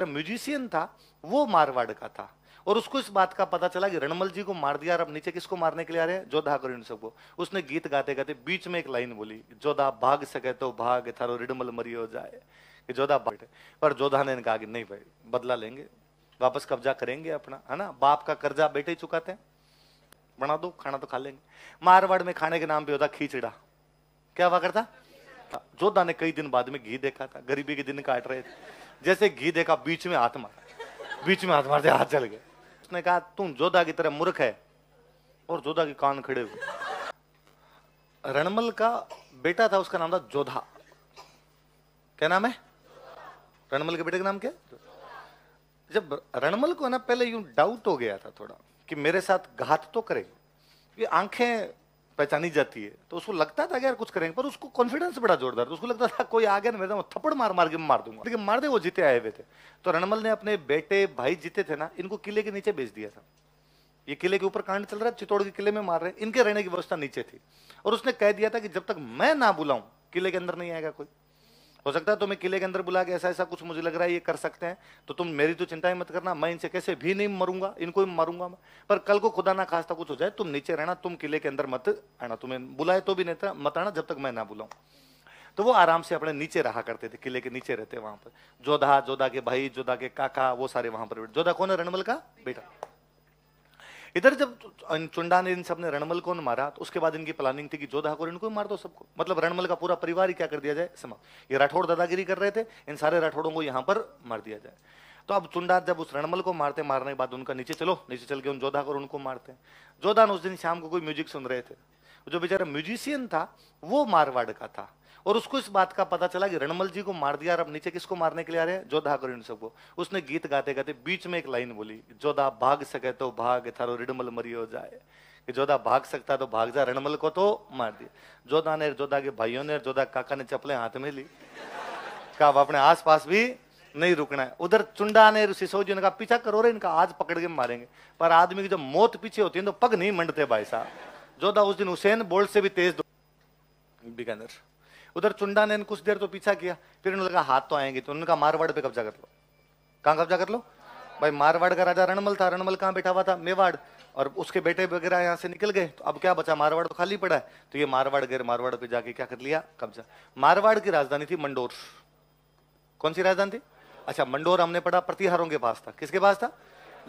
Musician था वो मारवाड़ का था और उसको इस बात का पता चला कि रणमल जी को मार दिया और अब नीचे किसको मारने के लिए आ रहे हैं, जोधा करो इन सबको। उसने गीत गाते गाते बीच में एक लाइन बोली, जोधा भाग सके तो भाग थारो रिडमल मरी हो जाए, कि जोधा भाग। पर जोधा ने कहा कि नहीं भाई, बदला लेंगे, वापस कब्जा करेंगे अपना, है ना, बाप का कर्जा बेटे ही चुकाते हैं, बना दो खाना तो खा लेंगे। मारवाड़ में खाने के नाम पे होता खींचड़ा, क्या हुआ करता। जोधा ने कई दिन बाद में घी देखा था, गरीबी के दिन काट रहे थे, जैसे घी देखा बीच में हाथ मारा, बीच में हाथ मारते हाथ जल गए। उसने कहा तुम जोधा की तरह मूर्ख है, और जोधा के कान खड़े हुए। रणमल का बेटा था, उसका नाम था जोधा। क्या नाम है? रणमल के बेटे का नाम क्या? जब रणमल को ना पहले यूं डाउट हो गया था थोड़ा कि मेरे साथ घात तो करेंगे, ये आंखें पहचानी जाती है, तो उसको लगता था कि यार कुछ करेंगे, पर उसको कॉन्फिडेंस बड़ा जोरदार था, उसको लगता था कोई आ गया ना मेरे थप्पड़ मार मार के मार दूंगा, लेकिन मार दे, वो जीते आए हुए थे। तो रणमल ने अपने बेटे भाई जीते थे ना, इनको किले के नीचे भेज दिया था। ये किले के ऊपर कांड चल रहा है, चित्तौड़ के किले में मार रहे हैं, इनके रहने की व्यवस्था नीचे थी। और उसने कह दिया था कि जब तक मैं ना बुलाऊं किले के अंदर नहीं आएगा कोई। हो सकता है तुम्हें किले के अंदर बुला के ऐसा ऐसा कुछ मुझे लग रहा है ये कर सकते हैं, तो तुम मेरी तो चिंता ही मत करना, मैं इनसे कैसे भी नहीं मरूंगा, इनको ही मारूंगा मैं। पर कल को खुदा ना खास्ता कुछ हो जाए, तुम नीचे रहना, तुम किले के अंदर मत आना, तुम्हें बुलाए तो भी नहीं मत आना जब तक मैं ना बुलाऊं। तो वो आराम से अपने नीचे रहा करते थे, किले के नीचे रहते वहां पर। जोधा, जोधा के भाई, जोधा के काका, वो सारे वहां पर। जोधा कौन है? रणमल का बेटा। इधर जब चुंडा ने इन सब ने रणमल को मारा, तो उसके बाद इनकी प्लानिंग थी कि जोधा को इनको मार दो सबको, मतलब रणमल का पूरा परिवार ही क्या कर दिया जाए, समाप्त। ये राठौड़ दादागिरी कर रहे थे, इन सारे राठौड़ों को यहां पर मार दिया जाए। तो अब चुंडा जब उस रणमल को मारते, मारने के बाद उनका नीचे चलो, नीचे चल के उन जोधा को उनको मारते हैं। जोधा ने उस दिन शाम को कोई म्यूजिक सुन रहे थे, जो बेचारा म्यूजिशियन था वो मारवाड़ का था और उसको इस बात का पता चला कि रणमल जी को मार दिया और अब नीचे किसको मारने के लिए आ रहे हैं, जोधा करो इन सबको। उसने गीत गाते गाते बीच में एक लाइन बोली, जोधा भाग सके तो भाग थारो रिडमल मरी हो जाए, कि जोधा भाग सकता तो भाग जा, रणमल को तो मार दिया। जोधा ने, जोधा के भाइयों ने, जोधा काका ने चप्पलें हाथ में ली, कहा अब अपने आस पास भी नहीं रुकना है। उधर चुंडा ने, सिसोदियों ने कहा पीछा करो रे इनका, आज पकड़ के मारेंगे। पर आदमी की जब मौत पीछे होती है तो पग नहीं मंडते भाई साहब। जोधा उस दिन हुसैन बोल्ट से भी तेज बीकानेर। उधर चुंडा ने कुछ देर तो पीछा किया, फिर उन्होंने लगा हाथ तो आएंगे, तो उन्होंने कहा मारवाड़ पे कब्जा कर लो। कहां कब्जा कर लो भाई? मारवाड़ का राजा रणमल था, रणमल कहां बैठा हुआ था? मेवाड़। और उसके बेटे वगैरह यहाँ से निकल गए, तो अब क्या बचा? मारवाड़ तो खाली पड़ा है। तो ये मारवाड़ गए, मारवाड़ पे जाके क्या कर लिया? कब्जा। मारवाड़ की राजधानी थी मंडोर। कौन सी राजधानी थी? अच्छा, मंडोर हमने पढ़ा प्रतिहारों के पास था। किसके पास था?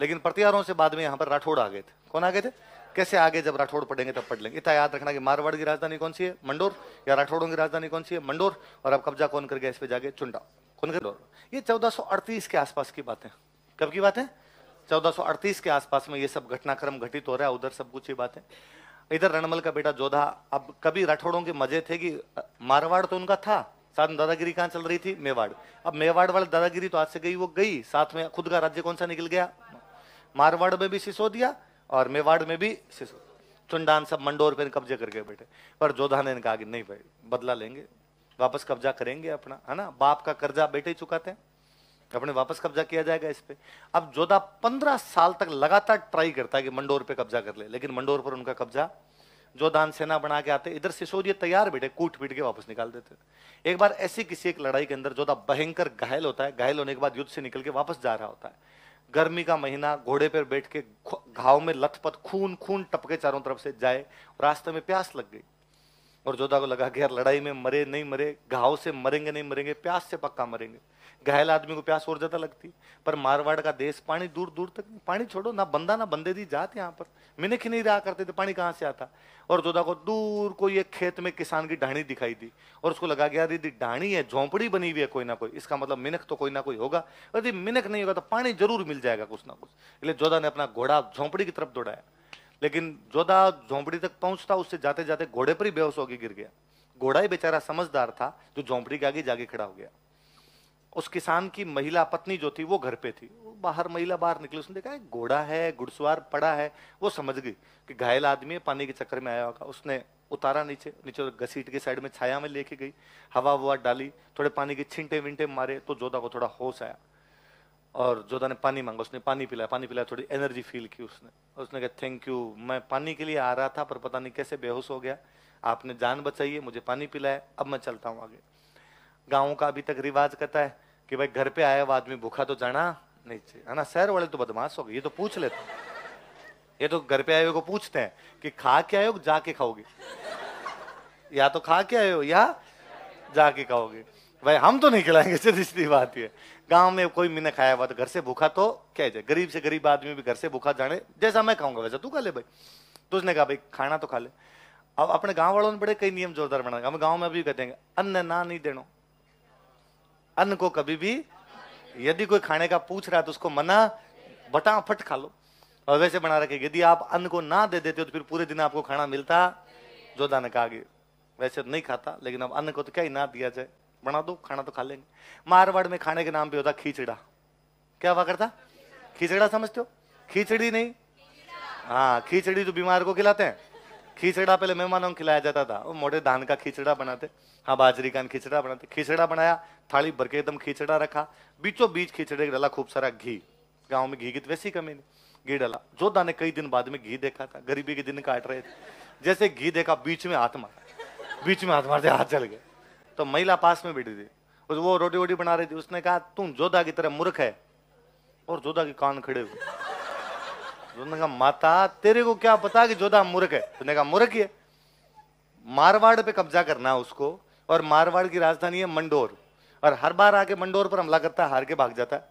लेकिन प्रतिहारों से बाद में यहाँ पर राठौड़ आ गए थे। कौन आ गए थे? कैसे आगे जब राठौड़ पढ़ेंगे तब पढ़ लेंगे। इतना याद रखना कि मारवाड़ की राजधानी कौन सी है? मंडोर। या राठौड़ों की राजधानी कौन सी है? मंडोर। और अब कब्जा कौन कर गया इस पे जाके? चुंडा। कौन कर? ये 1438 के आसपास की बात है। कब की बात है? 1438 के आसपास में ये सब घटनाक्रम घटित हो रहा है, उधर सब कुछ ही बात है। इधर रणमल का बेटा जोधा। अब कभी राठौड़ों के मजे थे कि मारवाड़ तो उनका था, साथ में दादागिरी कहां चल रही थी? मेवाड़। अब मेवाड़ वाली दादागिरी तो आज से गई, वो गई, साथ में खुद का राज्य कौन सा निकल गया? मारवाड़ में भी सिसोदिया और मेवाड़ में भी सिसोदिया। चुंडान सब मंडोर पे कब्जे करके बैठे। पर जोधा ने कहा कि नहीं भाई, बदला लेंगे, वापस कब्जा करेंगे अपना, है ना, बाप का कर्जा बेटे ही चुकाते हैं, अपने वापस कब्जा किया जाएगा इस पे। अब जोधा 15 साल तक लगातार ट्राई करता है कि मंडोर पे कब्जा कर ले, लेकिन मंडोर पर उनका कब्जा। जोधान सेना बना के आते, इधर सिसोदिया तैयार बेटे, कूट पीट के वापस निकाल देते। एक बार ऐसी किसी एक लड़ाई के अंदर जोधा भयंकर घायल होता है, घायल होने के बाद युद्ध से निकल के वापस जा रहा होता है, गर्मी का महीना, घोड़े पर बैठ के, घाव में लथपथ, खून खून टपके चारों तरफ से जाए, रास्ते में प्यास लग गई और जोधा को लगा कि यार लड़ाई में मरे नहीं मरे, घाव से मरेंगे नहीं मरेंगे, प्यास से पक्का मरेंगे। घायल आदमी को प्यास और ज्यादा लगती। पर मारवाड़ का देश, पानी दूर दूर तक, पानी छोड़ो ना, बंदा ना बंदे दी जात, यहाँ पर मिनख ही नहीं रहा करते थे, पानी कहाँ से आता। और जोधा को दूर कोई एक खेत में किसान की ढाणी दिखाई दी और उसको लगा कि यार यदि ढाणी है, झोंपड़ी बनी हुई है कोई ना कोई, इसका मतलब मिनख तो कोई ना कोई होगा, यदि मिनख नहीं होगा तो पानी जरूर मिल जाएगा कुछ ना कुछ। इसलिए जोधा ने अपना घोड़ा झोंपड़ी की तरफ दौड़ाया, लेकिन जोधा झोंपड़ी तक पहुंचता, उससे जाते जाते घोड़े पर ही बेहोश होकर गिर गया। घोड़ा ही बेचारा समझदार था जो झोंपड़ी के आगे जाके खड़ा हो गया। उस किसान की महिला पत्नी जो थी वो घर पे थी, वो बाहर, महिला बाहर निकली, उसने देखा घोड़ा है, घुड़सवार पड़ा है, वो समझ गई कि घायल आदमी है, पानी के चक्कर में आया होगा। उसने उतारा नीचे, नीचे घसीट के साइड में छाया में लेके गई, हवा ववा डाली, थोड़े पानी के छींटे विंटे मारे, तो जोधा को थोड़ा होश आया और जोधा ने पानी मांगा, उसने पानी पिलाया, पानी पिलाया, थोड़ी एनर्जी फील की उसने। उसने कहा थैंक यू, मैं पानी के लिए आ रहा था पर पता नहीं कैसे बेहोश हो गया, आपने जान बचाई है, मुझे पानी पिलाया, अब मैं चलता हूँ आगे। गाँव का अभी तक रिवाज कहता है कि भाई घर पे आया हुआ आदमी भूखा तो जाना नहीं चाहिए, है ना। शहर वाले तो बदमाश हो गए, ये तो पूछ लेते हैं, ये तो घर पे आए हुए को पूछते हैं कि खा के आए हो जाके खाओगे, या तो खा के आए हो या जाके खाओगे। भाई हम तो नहीं खिलाएंगे, सीधी सीधी बात है। गांव में कोई मैंने खाया हुआ तो घर से भूखा तो क्या जाए, गरीब से गरीब आदमी भी घर से भूखा जाने, जैसा मैं खाऊंगा वैसा तू खा ले भाई। तो उसने कहा भाई खाना तो खा ले। अब अपने गांव वालों ने बड़े कई नियम जोरदार बनाए, हम गांव में अभी कहते हैं अन्न ना नहीं देनो, अन्न को कभी भी यदि कोई खाने का पूछ रहा है तो उसको मना फटाफट खा लो। और वैसे बना रखे यदि आप अन्न को ना दे देते हो तो फिर पूरे दिन आपको खाना मिलता। जोधा ने कहा कि वैसे तो नहीं खाता, लेकिन अब अन्न को तो क्या ही ना दिया जाए, बना दो खाना तो खा लेंगे। मारवाड़ में खाने के नाम पे होता खीचड़ा। क्या हुआ करता? खीचड़ा समझते हो? खिचड़ी नहीं, हाँ खिचड़ी तो बीमार को खिलाते हैं, खिचड़ा पहले मेहमानों को खिलाया जाता था। वो मोटे धान का खिचड़ा बनाते, हाँ बाजरी का खिचड़ा बनाते। खिचड़ा बनाया, थाली भर के एकदम खिचड़ा रखा, बीचों बीच खिचड़े के डाला खूब सारा घी। गांव में घी की तो वैसी कमी नहीं, घी डाला। जोधा ने कई दिन बाद में घी देखा था, गरीबी के दिन काट रहे थे, जैसे घी देखा बीच में हाथ मारा, बीच में हाथ मारते हाथ जल गए। तो महिला पास में बैठी थी, वो रोटी वोटी बना रही थी, उसने कहा तुम जोधा की तरह मूर्ख है, और जोधा के कान खड़े हुए। उसने कहा माता तेरे को क्या पता कि जोधा मूर्ख है? उसने कहा मूर्ख ही है, मारवाड़ पे कब्जा करना है उसको, और मारवाड़ की राजधानी है मंडोर, और हर बार आके मंडोर पर हमला करता है, हार के भाग जाता है।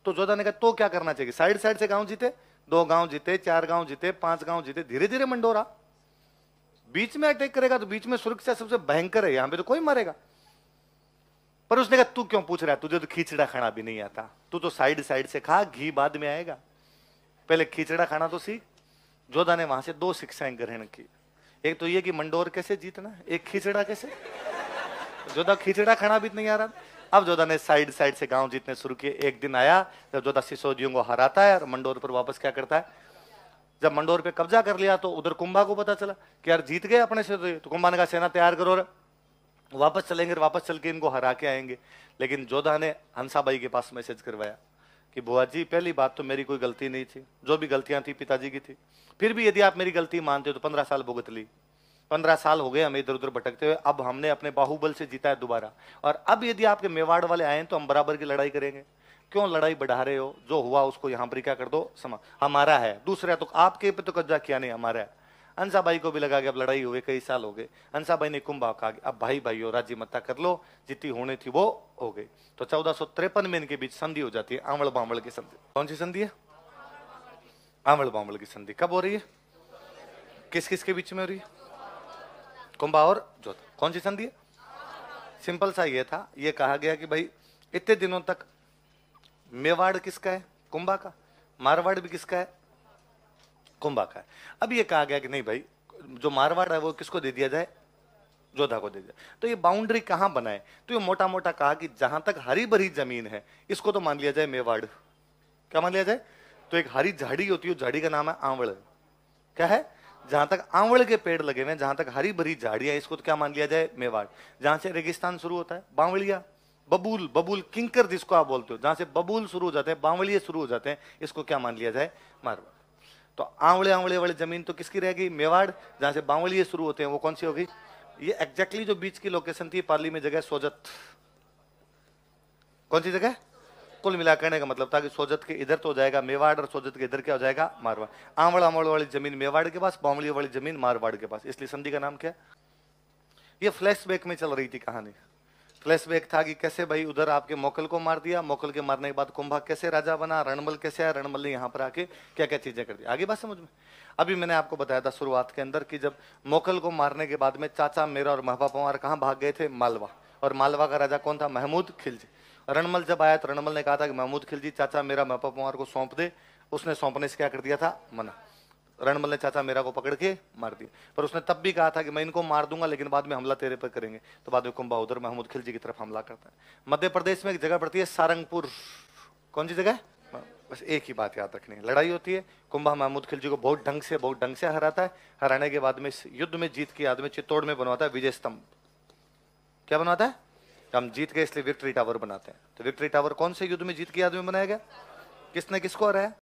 तो जोधा ने कहा तो क्या करना चाहिए? साइड साइड से गांव जीते, 2 गांव जीते, 4 गांव जीते, 5 गांव जीते, धीरे धीरे मंडोर आ। बीच में अटैक करेगा तो बीच में सुरक्षा सबसे भयंकर है, यहां पे तो कोई मरेगा। पर उसने कहा तू क्यों पूछ रहा है, तुझे तो खिचड़ा खाना भी नहीं आता, तू तो साइड साइड से खा, घी बाद में आएगा, पहले खिचड़ा खाना तो सीख। जोधा ने वहां से 2 शिक्षाएं ग्रहण की, एक तो ये कि मंडोर कैसे जीतना, एक खिचड़ा कैसे। जोधा खिचड़ा खाना भी नहीं आ रहा। अब जोधा ने साइड साइड से गांव जीतने शुरू किए। एक दिन आया जब जोधा सिसोदियों को हराता है और मंडोर पर वापस क्या करता है, जब मंडोर पे कब्जा कर लिया तो उधर कुंभा को पता चला कि यार जीत गए अपने से, तो कुंभा ने कहा सेना तैयार करो, वापस चलेंगे, वापस चल के इनको हरा के आएंगे। लेकिन जोधा ने हंसाबाई के पास मैसेज करवाया कि बुआ जी पहली बात तो मेरी कोई गलती नहीं थी, जो भी गलतियां थी पिताजी की थी, फिर भी यदि आप मेरी गलती मानते हो तो 15 साल भुगत ली, 15 साल हो गए हमें इधर उधर भटकते हुए, अब हमने अपने बाहुबल से जीता है दोबारा, और अब यदि आपके मेवाड़ वाले आए तो हम बराबर की लड़ाई करेंगे। क्यों लड़ाई बढ़ा रहे हो? जो हुआ उसको यहाँ पर क्या कर दो, समा हमारा है, दूसरा तो आपके पे तो कब्जा किया नहीं, हमारा है। हंसाबाई को भी लगा कि अब लड़ाई हुए कई साल हो गए। हंसाबाई ने कुंभा कहा अब भाई भाइयों राज्य मत्ता कर लो, जितनी होनी थी वो हो गई। तो 1453 में इनके बीच संधि हो जाती है, आंवल बांवल की संधि। कौन सी संधि है? आंवल बांवल की संधि। कब हो रही है? किस किस के बीच में हो रही है? कुंभा और जोधा। कौन सी संधि है? सिंपल सा ये था, ये कहा गया कि भाई इतने दिनों तक मेवाड़ किसका है? कुंभा का। मारवाड़ भी किसका है? कुंभा का है। अब ये कहा गया कि नहीं भाई जो मारवाड़ है वो किसको दे दिया जाए? जोधा को दे दिया। तो ये बाउंड्री कहां बनाए? तो ये मोटा मोटा कहा कि जहां तक हरी भरी जमीन है इसको तो मान लिया जाए मेवाड़। क्या मान लिया जाए? तो एक हरी झाड़ी होती है, झाड़ी का नाम है आंवल। क्या है? जहां तक आंवल के पेड़ लगे हुए, जहां तक हरी भरी झाड़ियां, इसको तो क्या मान लिया जाए? मेवाड़। जहां से रेगिस्तान शुरू होता है, बावलिया, बबूल, बबूल किंकर जिसको आप बोलते हो, जहां से बबूल शुरू हो जाते हैं, बावलिए शुरू हो जाते हैं, इसको क्या मान लिया जाए? मारवाड़। तो आंवले आंवले वाली जमीन तो किसकी रहेगी? मेवाड़। जहां से बावलिए शुरू होते हैं वो कौन सी होगी? ये एग्जैक्टली जो बीच की लोकेशन थी पाली में जगह सोजत। कौन सी जगह? कुल मिला करने का मतलब था कि सोजत के इधर तो हो जाएगा मेवाड़, और सोजत के इधर क्या हो जाएगा? मारवाड़। आंवल आंवल वाली जमीन मेवाड़ के पास, बावली वाली जमीन मारवाड़ के पास, इसलिए संधि का नाम क्या? ये फ्लैशबैक में चल रही थी कहानी। फ्लैशबैक था कि कैसे भाई उधर आपके मोकल को मार दिया, मोकल के मारने के बाद कुंभा कैसे राजा बना, रणमल कैसे आया, रणमल ने यहाँ पर आके क्या क्या चीजें कर दी। आगे बात समझ में? अभी मैंने आपको बताया था शुरुआत के अंदर कि जब मोकल को मारने के बाद में चाचा मेरा और महबूबा पंवार कहाँ भाग गए थे? मालवा। और मालवा का राजा कौन था? महमूद खिलजी। रणमल जब आया तो रणमल ने कहा था कि महमूद खिलजी चाचा मेरा महबूबा पंवार को सौंप दे। उसने सौंपने से क्या कर दिया था? मना। रणमल ने चाचा मेरा को पकड़ के मार दिया। पर उसने तब भी कहा था कि मैं इनको मार दूंगा लेकिन बाद में हमला तेरे पर करेंगे। तो बाद में कुंभा उधर महमूद खिलजी की तरफ हमला करता है। मध्य प्रदेश में एक जगह पड़ती है सारंगपुर। कौन सी जगह? बस एक ही बात याद रखनी है, लड़ाई होती है, कुंभा महमूद खिलजी को बहुत ढंग से हराता है। हराने के बाद में युद्ध में जीत के बाद में चित्तौड़ में बनवाता है विजय स्तंभ। क्या बनवाता है? हम जीत गए इसलिए विक्ट्री टावर बनाते हैं। तो विक्ट्री टावर कौन से युद्ध में जीत के बाद में बनाया गया? किसने किसको हराया?